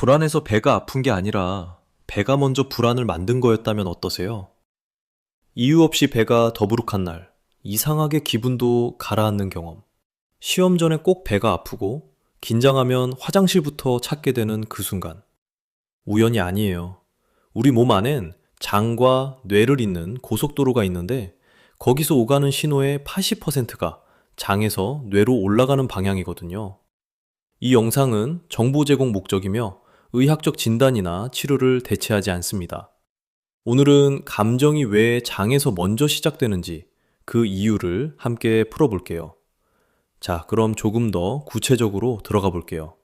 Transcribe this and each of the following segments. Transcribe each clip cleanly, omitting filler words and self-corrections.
불안해서 배가 아픈 게 아니라 배가 먼저 불안을 만든 거였다면 어떠세요? 이유 없이 배가 더부룩한 날, 이상하게 기분도 가라앉는 경험. 시험 전에 꼭 배가 아프고 긴장하면 화장실부터 찾게 되는 그 순간. 우연이 아니에요. 우리 몸 안엔 장과 뇌를 잇는 고속도로가 있는데 거기서 오가는 신호의 80%가 장에서 뇌로 올라가는 방향이거든요. 이 영상은 정보 제공 목적이며 의학적 진단이나 치료를 대체하지 않습니다. 오늘은 감정이 왜 장에서 먼저 시작되는지 그 이유를 함께 풀어볼게요. 자, 그럼 조금 더 구체적으로 들어가 볼게요.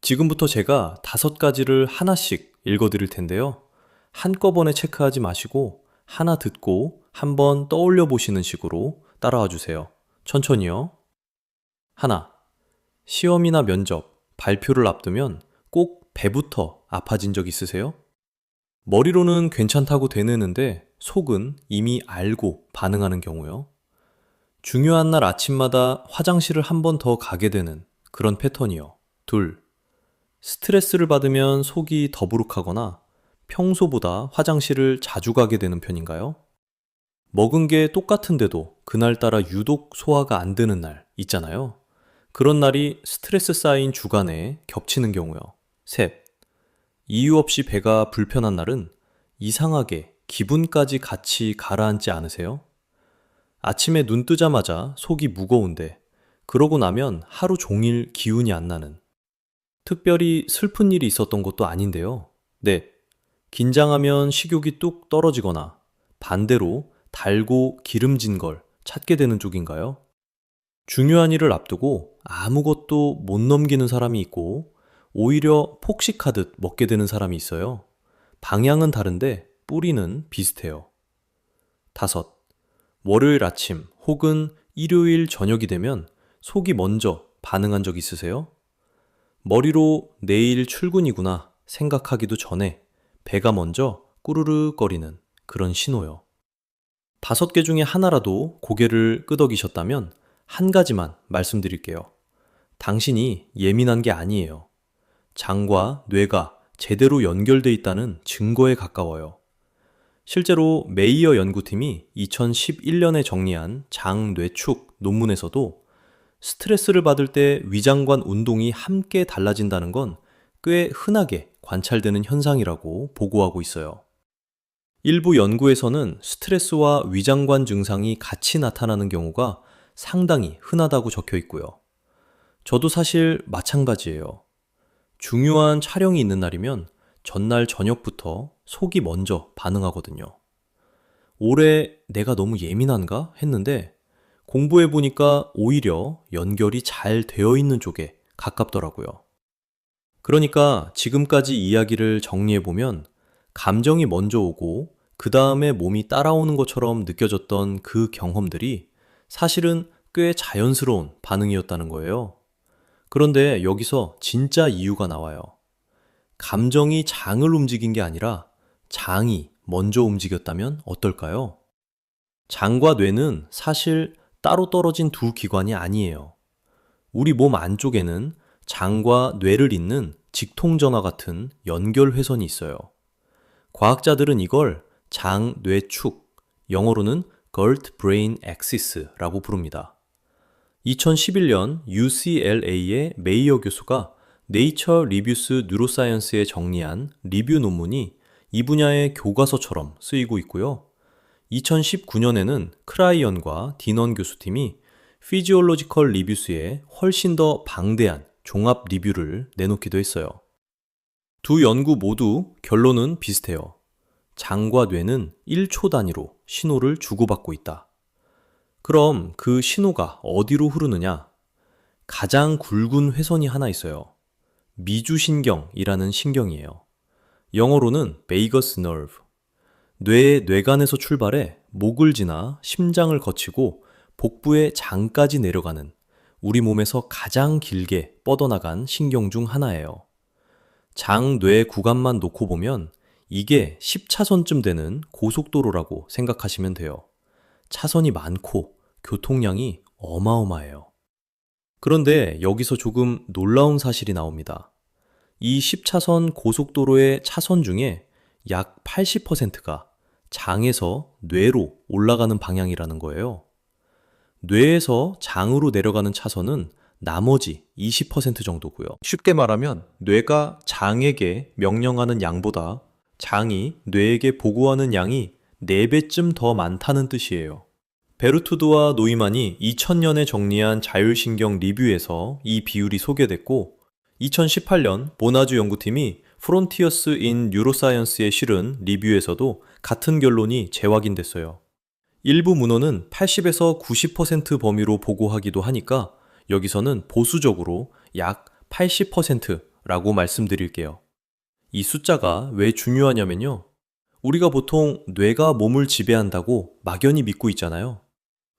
지금부터 제가 5가지를 하나씩 읽어드릴 텐데요. 한꺼번에 체크하지 마시고 하나 듣고 한번 떠올려 보시는 식으로 따라와 주세요. 천천히요. 하나, 시험이나 면접, 발표를 앞두면 꼭 배부터 아파진 적 있으세요? 머리로는 괜찮다고 되뇌는데 속은 이미 알고 반응하는 경우요. 중요한 날 아침마다 화장실을 한 번 더 가게 되는 그런 패턴이요. 둘, 스트레스를 받으면 속이 더부룩하거나 평소보다 화장실을 자주 가게 되는 편인가요? 먹은 게 똑같은데도 그날따라 유독 소화가 안 되는 날 있잖아요. 그런 날이 스트레스 쌓인 주간에 겹치는 경우요. 셋, 이유 없이 배가 불편한 날은 이상하게 기분까지 같이 가라앉지 않으세요? 아침에 눈 뜨자마자 속이 무거운데 그러고 나면 하루 종일 기운이 안 나는, 특별히 슬픈 일이 있었던 것도 아닌데요. 넷, 긴장하면 식욕이 뚝 떨어지거나 반대로 달고 기름진 걸 찾게 되는 쪽인가요? 중요한 일을 앞두고 아무것도 못 넘기는 사람이 있고 오히려 폭식하듯 먹게 되는 사람이 있어요. 방향은 다른데 뿌리는 비슷해요. 다섯, 월요일 아침 혹은 일요일 저녁이 되면 속이 먼저 반응한 적 있으세요? 머리로 내일 출근이구나 생각하기도 전에 배가 먼저 꾸르륵거리는 그런 신호요. 5개 중에 하나라도 고개를 끄덕이셨다면 한 가지만 말씀드릴게요. 당신이 예민한 게 아니에요. 장과 뇌가 제대로 연결돼 있다는 증거에 가까워요. 실제로 메이어 연구팀이 2011년에 정리한 장뇌축 논문에서도 스트레스를 받을 때 위장관 운동이 함께 달라진다는 건 꽤 흔하게 관찰되는 현상이라고 보고하고 있어요. 일부 연구에서는 스트레스와 위장관 증상이 같이 나타나는 경우가 상당히 흔하다고 적혀 있고요. 저도 사실 마찬가지예요. 중요한 촬영이 있는 날이면 전날 저녁부터 속이 먼저 반응하거든요. 올해 내가 너무 예민한가 했는데 공부해보니까 오히려 연결이 잘 되어 있는 쪽에 가깝더라고요. 그러니까 지금까지 이야기를 정리해보면 감정이 먼저 오고 그 다음에 몸이 따라오는 것처럼 느껴졌던 그 경험들이 사실은 꽤 자연스러운 반응이었다는 거예요. 그런데 여기서 진짜 이유가 나와요. 감정이 장을 움직인 게 아니라 장이 먼저 움직였다면 어떨까요? 장과 뇌는 사실 따로 떨어진 두 기관이 아니에요. 우리 몸 안쪽에는 장과 뇌를 잇는 직통전화 같은 연결회선이 있어요. 과학자들은 이걸 장뇌축, 영어로는 Gut-Brain Axis라고 부릅니다. 2011년 UCLA의 메이어 교수가 네이처 리뷰스 뉴로사이언스에 정리한 리뷰 논문이 이 분야의 교과서처럼 쓰이고 있고요. 2019년에는 크라이언과 디넌 교수팀이 피지올로지컬 리뷰스에 훨씬 더 방대한 종합 리뷰를 내놓기도 했어요. 두 연구 모두 결론은 비슷해요. 장과 뇌는 1초 단위로 신호를 주고받고 있다. 그럼 그 신호가 어디로 흐르느냐? 가장 굵은 회선이 하나 있어요. 미주신경이라는 신경이에요. 영어로는 베이거스 너브. 뇌의 뇌간에서 출발해 목을 지나 심장을 거치고 복부의 장까지 내려가는 우리 몸에서 가장 길게 뻗어나간 신경 중 하나예요. 장, 뇌 구간만 놓고 보면 이게 10차선쯤 되는 고속도로라고 생각하시면 돼요. 차선이 많고 교통량이 어마어마해요. 그런데 여기서 조금 놀라운 사실이 나옵니다. 이 10차선 고속도로의 차선 중에 약 80%가 장에서 뇌로 올라가는 방향이라는 거예요. 뇌에서 장으로 내려가는 차선은 나머지 20% 정도고요. 쉽게 말하면 뇌가 장에게 명령하는 양보다 장이 뇌에게 보고하는 양이 4배쯤 더 많다는 뜻이에요. 베르투드와 노이만이 2000년에 정리한 자율신경 리뷰에서 이 비율이 소개됐고 2018년 모나주 연구팀이 프론티어스 인 뉴로사이언스에 실은 리뷰에서도 같은 결론이 재확인됐어요. 일부 문헌은 80에서 90% 범위로 보고하기도 하니까 여기서는 보수적으로 약 80%라고 말씀드릴게요. 이 숫자가 왜 중요하냐면요. 우리가 보통 뇌가 몸을 지배한다고 막연히 믿고 있잖아요.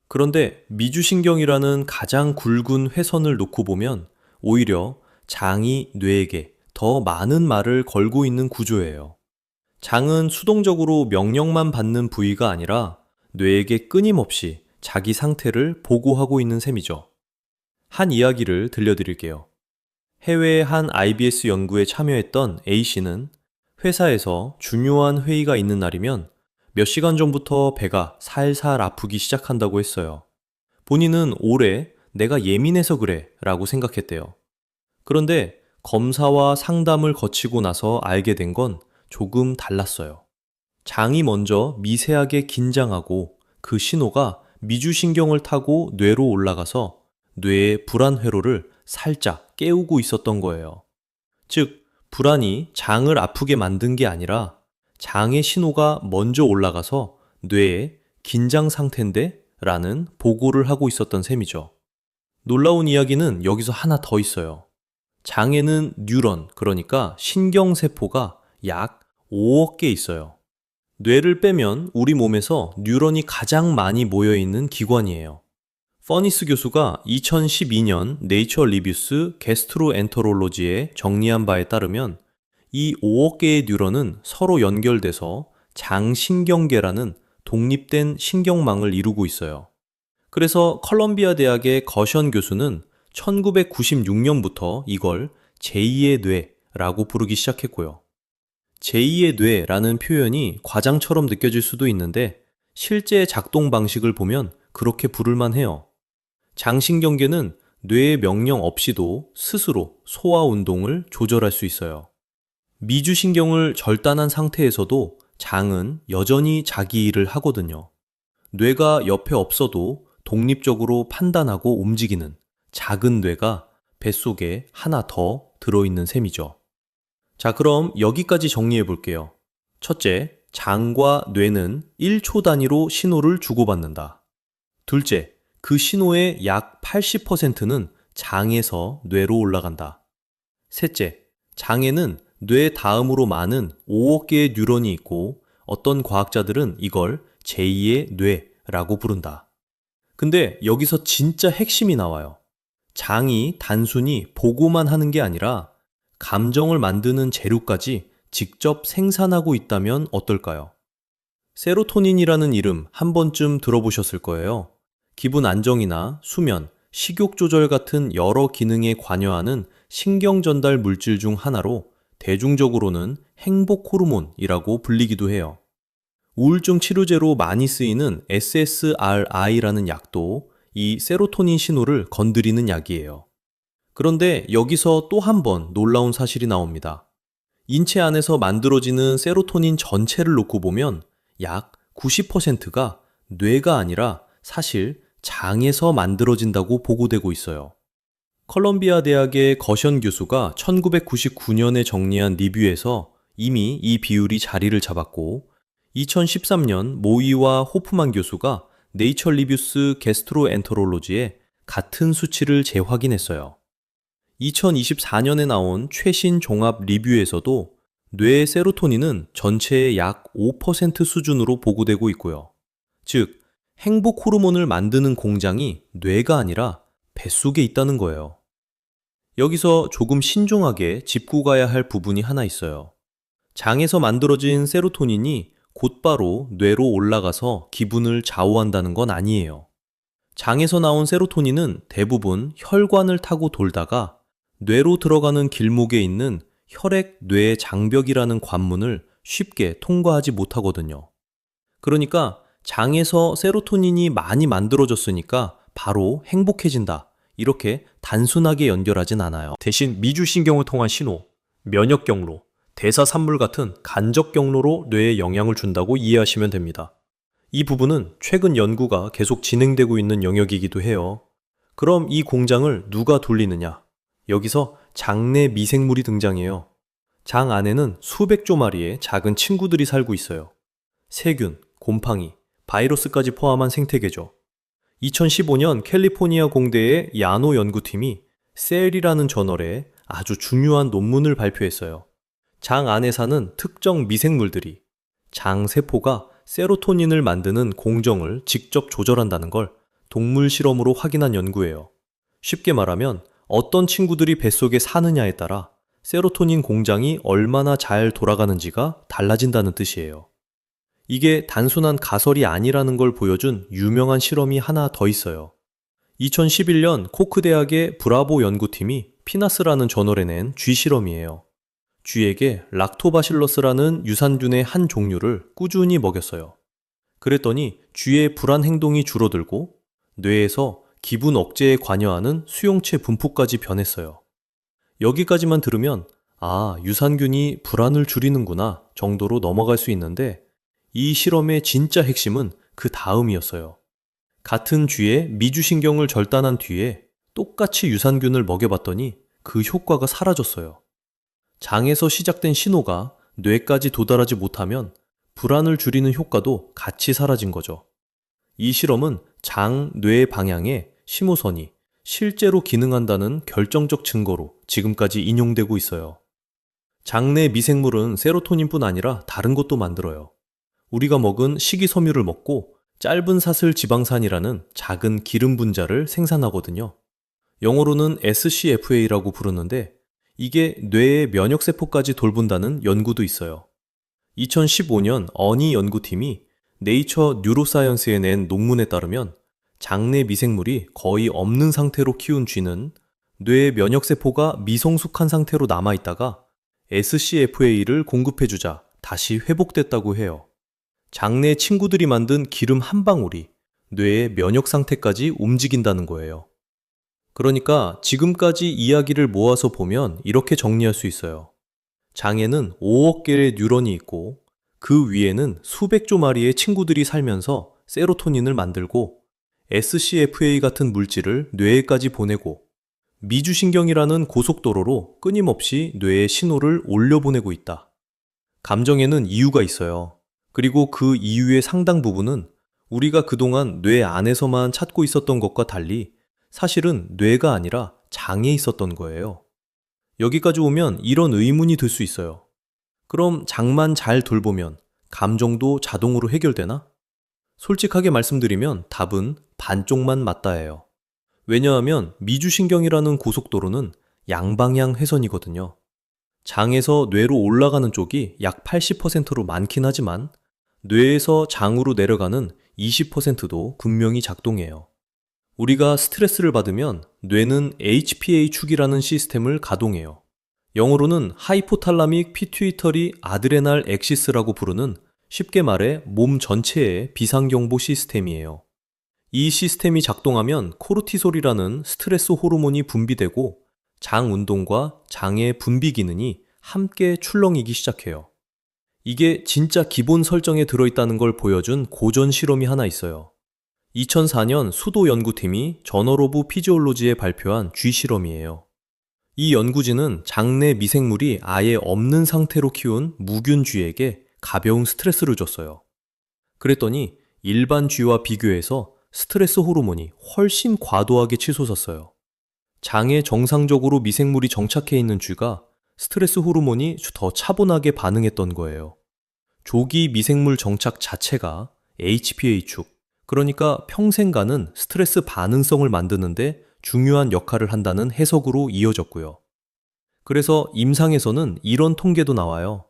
그런데 미주신경이라는 가장 굵은 회선을 놓고 보면 오히려 장이 뇌에게 더 많은 말을 걸고 있는 구조예요. 장은 수동적으로 명령만 받는 부위가 아니라 뇌에게 끊임없이 자기 상태를 보고하고 있는 셈이죠. 한 이야기를 들려드릴게요. 해외의 한 IBS 연구에 참여했던 A씨는 회사에서 중요한 회의가 있는 날이면 몇 시간 전부터 배가 살살 아프기 시작한다고 했어요. 본인은 오래 내가 예민해서 그래 라고 생각했대요. 그런데 검사와 상담을 거치고 나서 알게 된 건 조금 달랐어요. 장이 먼저 미세하게 긴장하고 그 신호가 미주신경을 타고 뇌로 올라가서 뇌의 불안 회로를 살짝 깨우고 있었던 거예요. 즉, 불안이 장을 아프게 만든 게 아니라 장의 신호가 먼저 올라가서 뇌에 긴장 상태인데? 라는 보고를 하고 있었던 셈이죠. 놀라운 이야기는 여기서 하나 더 있어요. 장에는 뉴런, 그러니까 신경세포가 약 5억 개 있어요. 뇌를 빼면 우리 몸에서 뉴런이 가장 많이 모여있는 기관이에요. 퍼니스 교수가 2012년 네이처 리뷰스 게스트로엔터롤로지에 정리한 바에 따르면 이 5억 개의 뉴런은 서로 연결돼서 장신경계라는 독립된 신경망을 이루고 있어요. 그래서 컬럼비아 대학의 거션 교수는 1996년부터 이걸 제2의 뇌라고 부르기 시작했고요. 제2의 뇌라는 표현이 과장처럼 느껴질 수도 있는데 실제 작동 방식을 보면 그렇게 부를만 해요. 장신경계는 뇌의 명령 없이도 스스로 소화 운동을 조절할 수 있어요. 미주신경을 절단한 상태에서도 장은 여전히 자기 일을 하거든요. 뇌가 옆에 없어도 독립적으로 판단하고 움직이는 작은 뇌가 뱃속에 하나 더 들어있는 셈이죠. 자, 그럼 여기까지 정리해 볼게요. 첫째, 장과 뇌는 1초 단위로 신호를 주고받는다. 둘째, 그 신호의 약 80%는 장에서 뇌로 올라간다. 셋째, 장에는 뇌 다음으로 많은 5억 개의 뉴런이 있고 어떤 과학자들은 이걸 제2의 뇌라고 부른다. 근데 여기서 진짜 핵심이 나와요. 장이 단순히 보고만 하는 게 아니라 감정을 만드는 재료까지 직접 생산하고 있다면 어떨까요? 세로토닌이라는 이름 한 번쯤 들어보셨을 거예요. 기분 안정이나 수면, 식욕 조절 같은 여러 기능에 관여하는 신경 전달 물질 중 하나로 대중적으로는 행복 호르몬이라고 불리기도 해요. 우울증 치료제로 많이 쓰이는 SSRI라는 약도 이 세로토닌 신호를 건드리는 약이에요. 그런데 여기서 또 한 번 놀라운 사실이 나옵니다. 인체 안에서 만들어지는 세로토닌 전체를 놓고 보면 약 90%가 뇌가 아니라 사실 장에서 만들어진다고 보고되고 있어요. 컬럼비아 대학의 거션 교수가 1999년에 정리한 리뷰에서 이미 이 비율이 자리를 잡았고 2013년 모이와 호프만 교수가 네이처 리뷰스 게스트로엔터롤로지에 같은 수치를 재확인했어요. 2024년에 나온 최신 종합 리뷰에서도 뇌의 세로토닌은 전체의 약 5% 수준으로 보고되고 있고요. 즉, 행복 호르몬을 만드는 공장이 뇌가 아니라 뱃속에 있다는 거예요. 여기서 조금 신중하게 짚고 가야 할 부분이 하나 있어요. 장에서 만들어진 세로토닌이 곧바로 뇌로 올라가서 기분을 좌우한다는 건 아니에요. 장에서 나온 세로토닌은 대부분 혈관을 타고 돌다가 뇌로 들어가는 길목에 있는 혈액 뇌 장벽이라는 관문을 쉽게 통과하지 못하거든요. 그러니까 장에서 세로토닌이 많이 만들어졌으니까 바로 행복해진다. 이렇게 단순하게 연결하진 않아요. 대신 미주신경을 통한 신호, 면역 경로, 대사 산물 같은 간접 경로로 뇌에 영향을 준다고 이해하시면 됩니다. 이 부분은 최근 연구가 계속 진행되고 있는 영역이기도 해요. 그럼 이 공장을 누가 돌리느냐? 여기서 장내 미생물이 등장해요. 장 안에는 수백조 마리의 작은 친구들이 살고 있어요. 세균, 곰팡이, 바이러스까지 포함한 생태계죠. 2015년 캘리포니아 공대의 야노 연구팀이 셀이라는 저널에 아주 중요한 논문을 발표했어요. 장 안에 사는 특정 미생물들이 장 세포가 세로토닌을 만드는 공정을 직접 조절한다는 걸 동물 실험으로 확인한 연구예요. 쉽게 말하면 어떤 친구들이 뱃속에 사느냐에 따라 세로토닌 공장이 얼마나 잘 돌아가는지가 달라진다는 뜻이에요. 이게 단순한 가설이 아니라는 걸 보여준 유명한 실험이 하나 더 있어요. 2011년 코크 대학의 브라보 연구팀이 피나스라는 저널에 낸 쥐 실험이에요. 쥐에게 락토바실러스라는 유산균의 한 종류를 꾸준히 먹였어요. 그랬더니 쥐의 불안 행동이 줄어들고 뇌에서 기분 억제에 관여하는 수용체 분포까지 변했어요. 여기까지만 들으면 유산균이 불안을 줄이는구나 정도로 넘어갈 수 있는데 이 실험의 진짜 핵심은 그 다음이었어요. 같은 쥐의 미주신경을 절단한 뒤에 똑같이 유산균을 먹여봤더니 그 효과가 사라졌어요. 장에서 시작된 신호가 뇌까지 도달하지 못하면 불안을 줄이는 효과도 같이 사라진 거죠. 이 실험은 장, 뇌 방향에 심호선이 실제로 기능한다는 결정적 증거로 지금까지 인용되고 있어요. 장내 미생물은 세로토닌뿐 아니라 다른 것도 만들어요. 우리가 먹은 식이섬유를 먹고 짧은 사슬 지방산이라는 작은 기름 분자를 생산하거든요. 영어로는 SCFA라고 부르는데 이게 뇌의 면역세포까지 돌본다는 연구도 있어요. 2015년 어니 연구팀이 네이처 뉴로사이언스에 낸 논문에 따르면 장내 미생물이 거의 없는 상태로 키운 쥐는 뇌의 면역세포가 미성숙한 상태로 남아있다가 SCFA를 공급해주자 다시 회복됐다고 해요. 장내 친구들이 만든 기름 한 방울이 뇌의 면역 상태까지 움직인다는 거예요. 그러니까 지금까지 이야기를 모아서 보면 이렇게 정리할 수 있어요. 장에는 5억 개의 뉴런이 있고 그 위에는 수백조 마리의 친구들이 살면서 세로토닌을 만들고 SCFA 같은 물질을 뇌에까지 보내고 미주신경이라는 고속도로로 끊임없이 뇌에 신호를 올려보내고 있다. 감정에는 이유가 있어요. 그리고 그 이유의 상당 부분은 우리가 그동안 뇌 안에서만 찾고 있었던 것과 달리 사실은 뇌가 아니라 장에 있었던 거예요. 여기까지 오면 이런 의문이 들 수 있어요. 그럼 장만 잘 돌보면 감정도 자동으로 해결되나? 솔직하게 말씀드리면 답은 반쪽만 맞다예요. 왜냐하면 미주신경이라는 고속도로는 양방향 회선이거든요. 장에서 뇌로 올라가는 쪽이 약 80%로 많긴 하지만 뇌에서 장으로 내려가는 20%도 분명히 작동해요. 우리가 스트레스를 받으면 뇌는 HPA축이라는 시스템을 가동해요. 영어로는 하이포탈라믹 피튜이터리 아드레날 엑시스라고 부르는 쉽게 말해 몸 전체의 비상경보 시스템이에요. 이 시스템이 작동하면 코르티솔이라는 스트레스 호르몬이 분비되고 장 운동과 장의 분비 기능이 함께 출렁이기 시작해요. 이게 진짜 기본 설정에 들어있다는 걸 보여준 고전 실험이 하나 있어요. 2004년 수도 연구팀이 저널 오브 피지올로지에 발표한 쥐 실험이에요. 이 연구진은 장내 미생물이 아예 없는 상태로 키운 무균 쥐에게 가벼운 스트레스를 줬어요. 그랬더니 일반 쥐와 비교해서 스트레스 호르몬이 훨씬 과도하게 치솟았어요. 장에 정상적으로 미생물이 정착해 있는 쥐가 스트레스 호르몬이 더 차분하게 반응했던 거예요. 조기 미생물 정착 자체가 HPA축, 그러니까 평생 가는 스트레스 반응성을 만드는데 중요한 역할을 한다는 해석으로 이어졌고요. 그래서 임상에서는 이런 통계도 나와요.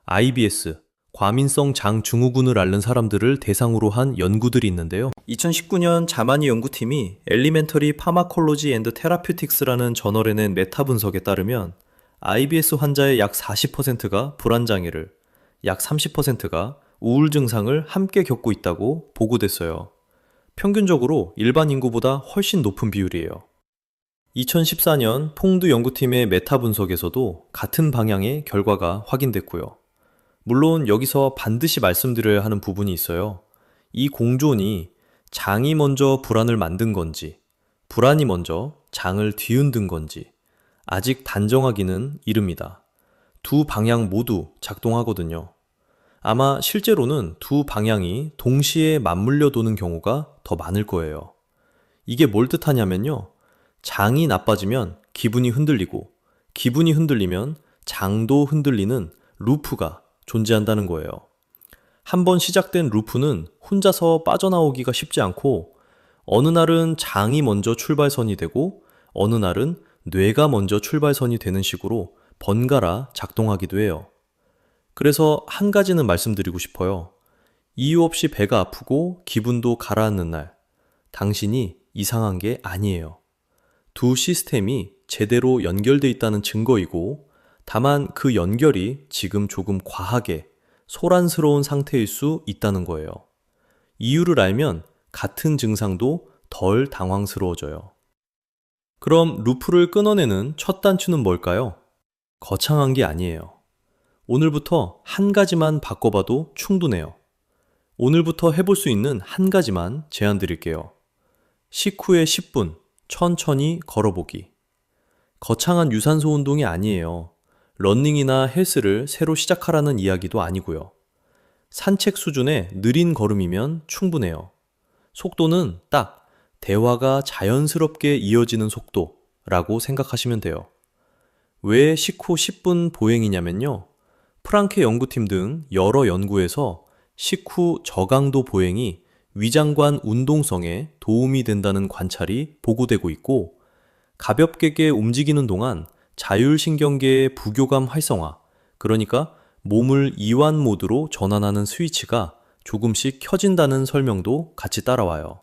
IBS, 과민성 장 증후군을 앓는 사람들을 대상으로 한 연구들이 있는데요. 2019년 자마니 연구팀이 엘리멘터리 파마콜로지 앤드 테라퓨틱스라는 저널에 낸 메타 분석에 따르면 IBS 환자의 약 40%가 불안장애를, 약 30%가 우울 증상을 함께 겪고 있다고 보고됐어요. 평균적으로 일반 인구보다 훨씬 높은 비율이에요. 2014년 퐁두 연구팀의 메타 분석에서도 같은 방향의 결과가 확인됐고요. 물론 여기서 반드시 말씀드려야 하는 부분이 있어요. 이 공존이 장이 먼저 불안을 만든 건지, 불안이 먼저 장을 뒤흔든 건지 아직 단정하기는 이릅니다. 두 방향 모두 작동하거든요. 아마 실제로는 두 방향이 동시에 맞물려 도는 경우가 더 많을 거예요. 이게 뭘 뜻하냐면요. 장이 나빠지면 기분이 흔들리고, 기분이 흔들리면 장도 흔들리는 루프가 존재한다는 거예요. 한번 시작된 루프는 혼자서 빠져나오기가 쉽지 않고, 어느 날은 장이 먼저 출발선이 되고, 어느 날은 뇌가 먼저 출발선이 되는 식으로 번갈아 작동하기도 해요. 그래서 한 가지는 말씀드리고 싶어요. 이유 없이 배가 아프고 기분도 가라앉는 날, 당신이 이상한 게 아니에요. 두 시스템이 제대로 연결돼 있다는 증거이고, 다만 그 연결이 지금 조금 과하게 소란스러운 상태일 수 있다는 거예요. 이유를 알면 같은 증상도 덜 당황스러워져요. 그럼 루프를 끊어내는 첫 단추는 뭘까요? 거창한 게 아니에요. 오늘부터 한 가지만 바꿔봐도 충분해요. 오늘부터 해볼 수 있는 한 가지만 제안 드릴게요. 식후에 10분 천천히 걸어보기. 거창한 유산소 운동이 아니에요. 러닝이나 헬스를 새로 시작하라는 이야기도 아니고요. 산책 수준의 느린 걸음이면 충분해요. 속도는 딱 대화가 자연스럽게 이어지는 속도라고 생각하시면 돼요. 왜 식후 10분 보행이냐면요. 프랑케 연구팀 등 여러 연구에서 식후 저강도 보행이 위장관 운동성에 도움이 된다는 관찰이 보고되고 있고, 가볍게 움직이는 동안 자율신경계의 부교감 활성화, 그러니까 몸을 이완 모드로 전환하는 스위치가 조금씩 켜진다는 설명도 같이 따라와요.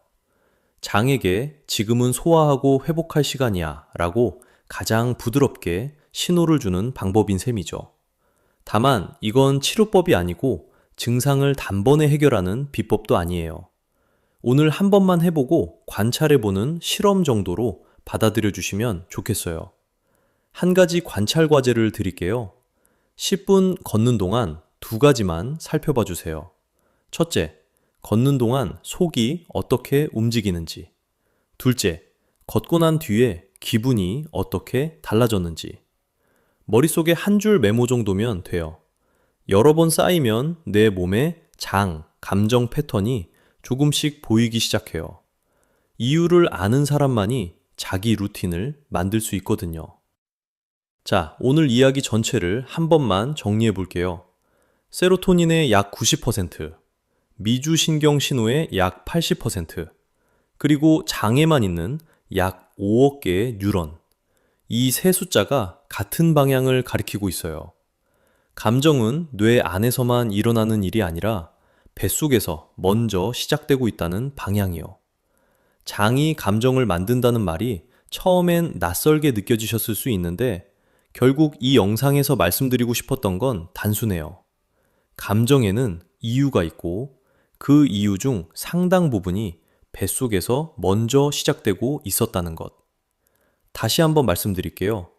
장에게 지금은 소화하고 회복할 시간이야 라고 가장 부드럽게 신호를 주는 방법인 셈이죠. 다만 이건 치료법이 아니고 증상을 단번에 해결하는 비법도 아니에요. 오늘 한 번만 해보고 관찰해보는 실험 정도로 받아들여 주시면 좋겠어요. 한 가지 관찰 과제를 드릴게요. 10분 걷는 동안 두 가지만 살펴봐 주세요. 첫째, 걷는 동안 속이 어떻게 움직이는지. 둘째, 걷고 난 뒤에 기분이 어떻게 달라졌는지. 머릿속에 한 줄 메모 정도면 돼요. 여러 번 쌓이면 내 몸의 장, 감정 패턴이 조금씩 보이기 시작해요. 이유를 아는 사람만이 자기 루틴을 만들 수 있거든요. 자, 오늘 이야기 전체를 한 번만 정리해 볼게요. 세로토닌의 약 90%, 미주신경 신호의 약 80%, 그리고 장에만 있는 약 5억 개의 뉴런. 이 세 숫자가 같은 방향을 가리키고 있어요. 감정은 뇌 안에서만 일어나는 일이 아니라 뱃속에서 먼저 시작되고 있다는 방향이요. 장이 감정을 만든다는 말이 처음엔 낯설게 느껴지셨을 수 있는데, 결국 이 영상에서 말씀드리고 싶었던 건 단순해요. 감정에는 이유가 있고 그 이유 중 상당 부분이 뱃속에서 먼저 시작되고 있었다는 것. 다시 한번 말씀드릴게요.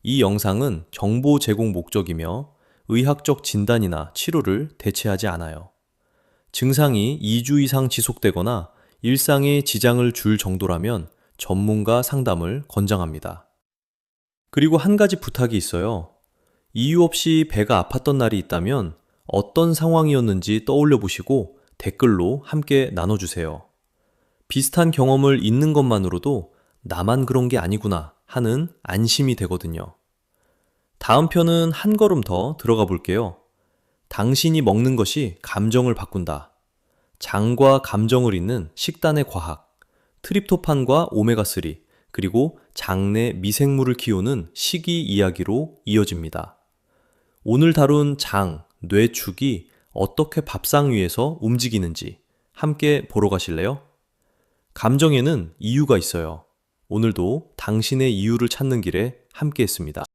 이 영상은 정보 제공 목적이며 의학적 진단이나 치료를 대체하지 않아요. 증상이 2주 이상 지속되거나 일상에 지장을 줄 정도라면 전문가 상담을 권장합니다. 그리고 한 가지 부탁이 있어요. 이유 없이 배가 아팠던 날이 있다면 어떤 상황이었는지 떠올려 보시고 댓글로 함께 나눠주세요. 비슷한 경험을 잊는 것만으로도 나만 그런 게 아니구나 하는 안심이 되거든요. 다음 편은 한 걸음 더 들어가 볼게요. 당신이 먹는 것이 감정을 바꾼다. 장과 감정을 잇는 식단의 과학, 트립토판과 오메가3, 그리고 장내 미생물을 키우는 식이 이야기로 이어집니다. 오늘 다룬 장, 뇌축이 어떻게 밥상 위에서 움직이는지 함께 보러 가실래요? 감정에는 이유가 있어요. 오늘도 당신의 이유를 찾는 길에 함께 했습니다.